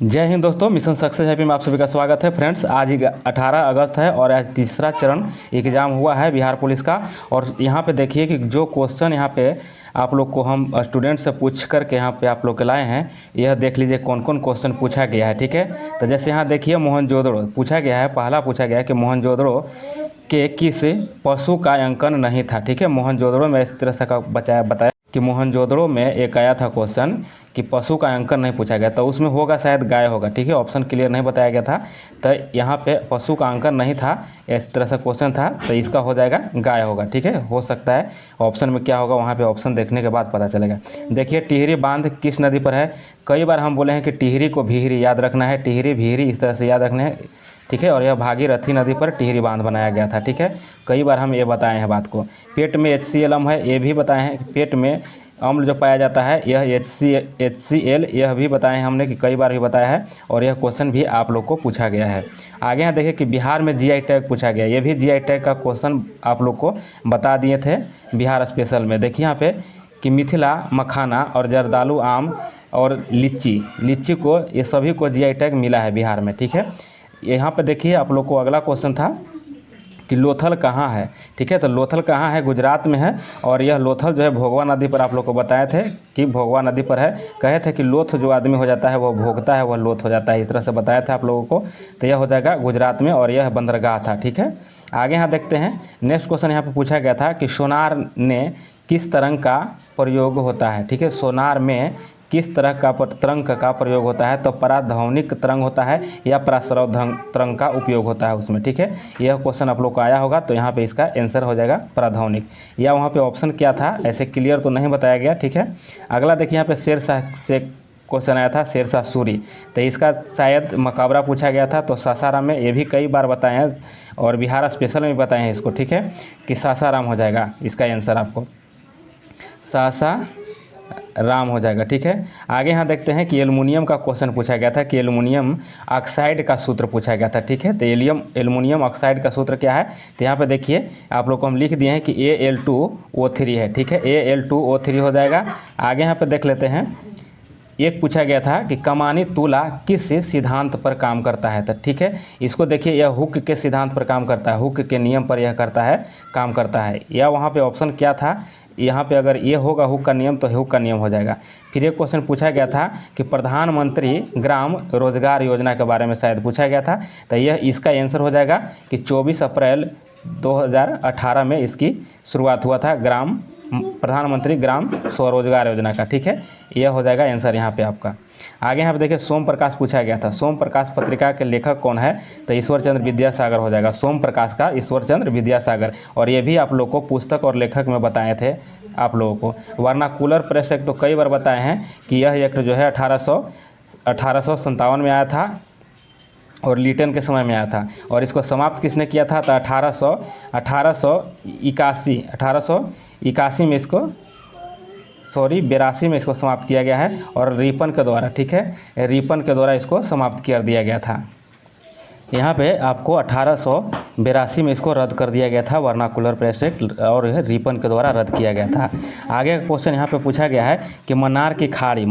जय हिंद दोस्तों, mission success happy में आप सभी का स्वागत है। फ्रेंड्स, आज 18 अगस्त है और आज तीसरा चरण एग्ज़ाम हुआ है बिहार पुलिस का। और यहाँ पे देखिए कि जो क्वेश्चन यहाँ पे आप लोग को हम स्टूडेंट से पूछ करके यहाँ पे आप लोग के लाए हैं, यह देख लीजिए कौन कौन क्वेश्चन पूछा गया है। ठीक है, तो जैसे यहाँ देखिए मोहनजोदड़ो पूछा गया है। पहला पूछा गया है कि मोहनजोदड़ो के किस पशु का अंकन नहीं था। ठीक है, मोहनजोदड़ो में इस तरह से का बताया कि मोहनजोदड़ो में एक आया था क्वेश्चन कि पशु का अंकन नहीं पूछा गया, तो उसमें होगा शायद गाय होगा। ठीक है, ऑप्शन क्लियर नहीं बताया गया था, तो यहाँ पे पशु का अंकन नहीं था, इस तरह से क्वेश्चन था, तो इसका हो जाएगा गाय होगा। ठीक है, हो सकता है ऑप्शन में क्या होगा, वहाँ पे ऑप्शन देखने के बाद पता चलेगा। देखिए टिहरी बांध किस नदी पर है। कई बार हम बोले हैं कि टिहरी को भीहरी याद रखना है, टिहरी भीहरी इस तरह से याद रखना है। ठीक है, और यह भागीरथी नदी पर टिहरी बांध बनाया गया था। ठीक है, कई बार हम ये बताए हैं बात को। पेट में HCl अम्ल है, ये भी बताए हैं कि पेट में अम्ल जो पाया जाता है यह HCl, यह भी बताए हैं हमने कि कई बार भी बताया है, और यह क्वेश्चन भी आप लोग को पूछा गया है। आगे यहाँ देखिए कि बिहार में GI टैग पूछा गया, ये भी GI टैग का क्वेश्चन आप लोग को बता दिए थे बिहार स्पेशल में। देखिए यहाँ पे कि मिथिला मखाना और जर्दालू आम और लीची को, ये सभी को GI टैग मिला है बिहार में। ठीक है, यहाँ पे देखिए आप लोग को अगला क्वेश्चन था कि लोथल कहाँ है। ठीक है, तो लोथल कहाँ है, गुजरात में है। और यह लोथल जो है भोगवा नदी पर आप लोग को बताए थे कि भोगवा नदी पर है। कहे थे कि लोथ जो आदमी हो जाता है वो भोगता है, वह लोथ हो जाता है, इस तरह से बताया था आप लोगों को। तो यह हो जाएगा गुजरात में, और यह बंदरगाह था। ठीक है, आगे यहाँ देखते हैं। नेक्स्ट क्वेश्चन यहाँ पर पूछा गया था कि सोनार ने किस तरंग का प्रयोग होता है। ठीक है, सोनार में किस तरह का तरंग का प्रयोग होता है, तो पराध्वनिक तरंग होता है या पराश्रव तरंग का उपयोग होता है उसमें। ठीक है, यह क्वेश्चन आप लोग को आया होगा, तो यहाँ पे इसका आंसर हो जाएगा पराध्वनिक, या वहाँ पे ऑप्शन क्या था ऐसे क्लियर तो नहीं बताया गया। ठीक है, अगला देखिए यहाँ पे शेरशाह से क्वेश्चन आया था, शेरशाह सूरी, तो इसका शायद मकाबरा पूछा गया था। तो सासाराम में, ये भी कई बार बताए हैं और बिहार स्पेशल में बताए हैं इसको। ठीक है, कि सासाराम हो जाएगा इसका आंसर, आपको राम हो जाएगा। ठीक है, आगे यहाँ देखते हैं कि एल्युमिनियम का क्वेश्चन पूछा गया था कि एल्युमिनियम ऑक्साइड का सूत्र पूछा गया था। ठीक है, तो एल्युमिनियम ऑक्साइड का सूत्र क्या है, तो यहाँ पे देखिए आप लोग को हम लिख दिए हैं कि Al2O3 है। ठीक है, Al2O3 हो जाएगा। आगे यहाँ पे देख लेते हैं, एक पूछा गया था कि कमानी तुला किस सिद्धांत पर काम करता है। तो ठीक है, इसको देखिए, यह हुक के सिद्धांत पर काम करता है, हुक के नियम पर यह काम करता है। या वहाँ पे ऑप्शन क्या था, यहाँ पे अगर ये होगा हुक का नियम, तो हुक का नियम हो जाएगा। फिर एक क्वेश्चन पूछा गया था कि प्रधानमंत्री ग्राम रोजगार योजना के बारे में शायद पूछा गया था, तो यह इसका आंसर हो जाएगा कि 24 अप्रैल 2018 में इसकी शुरुआत हुआ था, प्रधानमंत्री ग्राम स्वरोजगार योजना का। ठीक है, यह हो जाएगा आंसर यहाँ पे आपका। आगे यहाँ पे देखिए सोम प्रकाश पूछा गया था, सोम प्रकाश पत्रिका के लेखक कौन है, तो ईश्वर चंद्र विद्यासागर हो जाएगा। सोम प्रकाश का ईश्वर चंद्र विद्यासागर, और ये भी आप लोग को पुस्तक और लेखक में बताए थे आप लोगों को। वर्नाकुलर प्रेस एक्ट तो कई बार बताए हैं कि यह एक्ट जो है 1857 में आया था और लिटन के समय में आया था। और इसको समाप्त किसने किया था, तो 1881 में इसको 82 में इसको समाप्त किया गया है, और रिपन के द्वारा। ठीक है, रिपन के द्वारा इसको समाप्त कर दिया गया था। यहाँ पे आपको 1882 में इसको रद्द कर दिया गया था, वर्नाकुलर प्रेस एक्ट, और रिपन के द्वारा रद्द किया गया था। आगे का क्वेश्चन यहाँ पे पूछा गया है कि मन्नार की खाड़ी,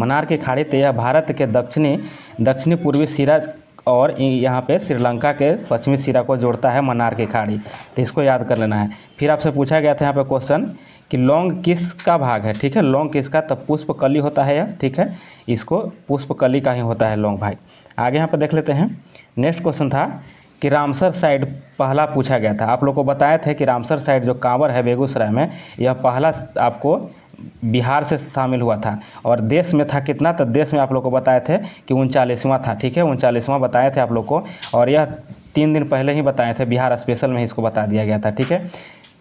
तो यह भारत के दक्षिणी पूर्वी सिरा और यहाँ पे श्रीलंका के पश्चिमी सिरा को जोड़ता है मन्नार की खाड़ी, तो इसको याद कर लेना है। फिर आपसे पूछा गया था यहाँ पे क्वेश्चन कि लौंग किसका भाग है। ठीक है, लौंग किसका, तब पुष्पकली होता है यह। ठीक है, इसको पुष्पकली का ही होता है लौंग भाई। आगे यहाँ पर देख लेते हैं। नेक्स्ट क्वेश्चन था कि रामसर साइड पहला पूछा गया था, आप लोग को बताए थे कि रामसर साइड जो कांवर है बेगूसराय में, यह पहला आपको बिहार से शामिल हुआ था। और देश में था कितना, तो देश में आप लोग को बताए थे कि 39वां था। ठीक है, 39वां बताए थे आप लोग को, और यह 3 दिन पहले ही बताए थे, बिहार स्पेशल में इसको बता दिया गया था। ठीक है,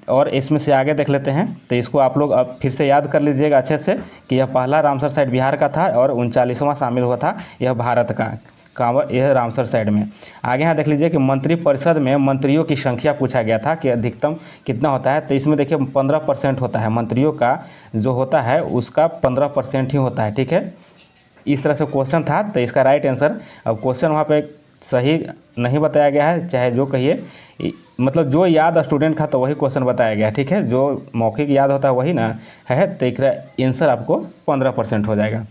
और इसमें से आगे देख लेते हैं, तो इसको आप लोग अब फिर से याद कर लीजिएगा अच्छे से कि यह पहला रामसर साइड बिहार का था, और 39वां शामिल हुआ था यह भारत का कांवर, यह रामसर साइड में। आगे यहाँ देख लीजिए कि मंत्रिपरिषद में मंत्रियों की संख्या पूछा गया था कि अधिकतम कितना होता है, तो इसमें देखिए 15% होता है, मंत्रियों का जो होता है उसका 15% ही होता है। ठीक है, इस तरह से क्वेश्चन था, तो इसका राइट आंसर, अब क्वेश्चन वहाँ पे सही नहीं बताया गया है, चाहे जो कहिए, मतलब जो याद स्टूडेंट का तो वही क्वेश्चन बताया गया है। ठीक है, जो मौखिक याद होता है वही ना है, तो इसका आंसर आपको 15% हो जाएगा।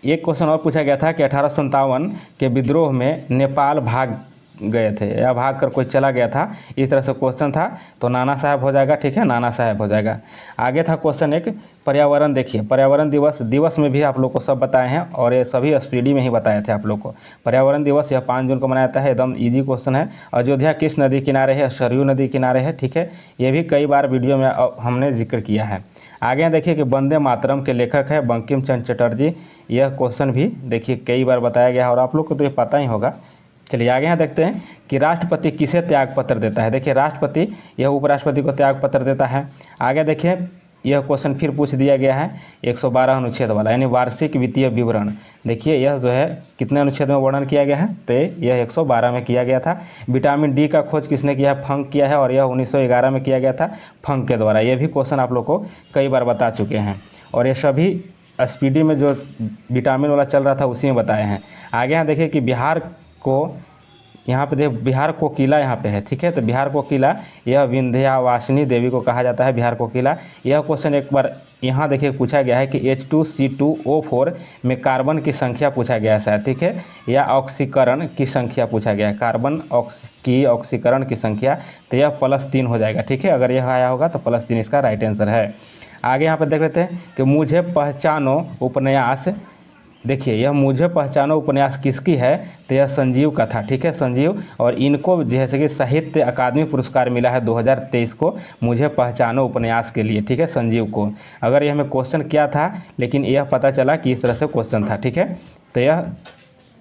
एक क्वेश्चन और पूछा गया था कि 1857 के विद्रोह में नेपाल भाग गए थे या भाग कर कोई चला गया था, इस तरह से क्वेश्चन था। तो नाना साहब हो जाएगा, ठीक है, नाना साहब हो जाएगा। आगे था क्वेश्चन एक पर्यावरण। देखिए पर्यावरण दिवस में भी आप लोग को सब बताए हैं और ये सभी एसपीडी में ही बताए थे आप लोग को। पर्यावरण दिवस यह 5 जून को मनाया जाता है, एकदम ईजी क्वेश्चन है। अयोध्या किस नदी किनारे है? सरयू नदी किनारे है, ठीक है। ये भी कई बार वीडियो में हमने जिक्र किया है। आगे देखिए कि वंदे मातरम के लेखक है बंकिम चंद्र चटर्जी। यह क्वेश्चन भी देखिए कई बार बताया गया है और आप लोग को तो ये पता ही होगा। चलिए आगे यहाँ देखते हैं कि राष्ट्रपति किसे त्याग पत्र देता है। देखिए राष्ट्रपति यह उपराष्ट्रपति को त्याग पत्र देता है। आगे देखिए यह क्वेश्चन फिर पूछ दिया गया है 112 अनुच्छेद वाला, यानी वार्षिक वित्तीय विवरण। देखिए यह जो है कितने अनुच्छेद में वर्णन किया गया है? तो यह 112 में किया गया था। विटामिन डी का खोज किसने किया है? फंक किया है और यह 1911 में किया गया था फंक के द्वारा। यह भी क्वेश्चन आप लोग को कई बार बता चुके हैं और ये सभी एसपीडी में जो विटामिन वाला चल रहा था उसी में बताए हैं। आगे यहाँ देखिए कि बिहार को, यहाँ पे देख बिहार को किला यहाँ पे है, ठीक है। तो बिहार को किला यह विंध्यवासिनी देवी को कहा जाता है बिहार को किला। यह क्वेश्चन एक बार यहाँ देखिए पूछा गया है कि H2C2O4 में कार्बन की संख्या पूछा गया है शायद, ठीक है, या ऑक्सीकरण की संख्या पूछा गया है, कार्बन की ऑक्सीकरण की संख्या। तो यह +3 हो जाएगा, ठीक है। अगर यह आया होगा तो +3 इसका राइट आंसर है। आगे यहाँ पर देख लेते हैं कि मुझे पहचानो उपन्यास। देखिए यह मुझे पहचानो उपन्यास किसकी है? तो यह संजीव का था, ठीक है, संजीव। और इनको जैसे कि साहित्य अकादमी पुरस्कार मिला है 2023 को मुझे पहचानो उपन्यास के लिए, ठीक है, संजीव को। अगर यह में क्वेश्चन क्या था, लेकिन यह पता चला कि इस तरह से क्वेश्चन था, ठीक है। तो यह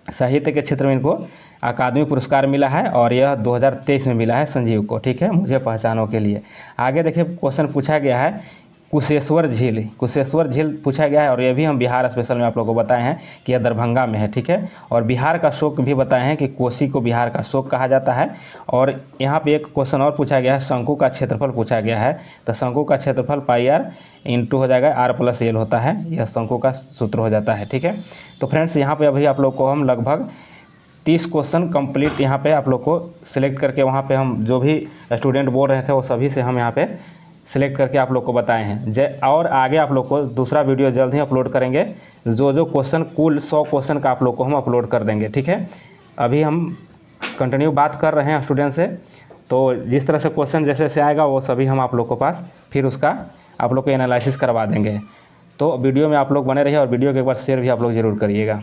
साहित्य के क्षेत्र में इनको अकादमी पुरस्कार मिला है और यह 2023 में मिला है संजीव को, ठीक है, मुझे पहचानो के लिए। आगे देखिए क्वेश्चन पूछा गया है कुशेश्वर झील पूछा गया है और यह भी हम बिहार स्पेशल में आप लोगों को बताए हैं कि यह दरभंगा में है, ठीक है। और बिहार का शोक भी बताए हैं कि कोसी को बिहार का शोक कहा जाता है। और यहाँ पे एक क्वेश्चन और पूछा गया है, शंकु का क्षेत्रफल पूछा गया है। तो शंकु का क्षेत्रफल πr × हो जाएगा r+l होता है, यह शंकु का सूत्र हो जाता है, ठीक है। तो फ्रेंड्स यहाँ पे अभी आप लोग को हम लगभग 30 क्वेश्चन कंप्लीट यहाँ पे आप लोग को सिलेक्ट करके, वहाँ पे हम जो भी स्टूडेंट बोल रहे थे वो सभी से हम यहाँ पे सिलेक्ट करके आप लोग को बताए हैं। और आगे आप लोग को दूसरा वीडियो जल्द ही अपलोड करेंगे, जो क्वेश्चन कुल 100 क्वेश्चन का आप लोग को हम अपलोड कर देंगे, ठीक है। अभी हम कंटिन्यू बात कर रहे हैं स्टूडेंट से, तो जिस तरह से क्वेश्चन जैसे जैसे आएगा वो सभी हम आप लोग को पास फिर उसका आप लोग को एनालिसिस करवा देंगे। तो वीडियो में आप लोग बने रहिए और वीडियो को एक बार शेयर भी आप लोग ज़रूर करिएगा।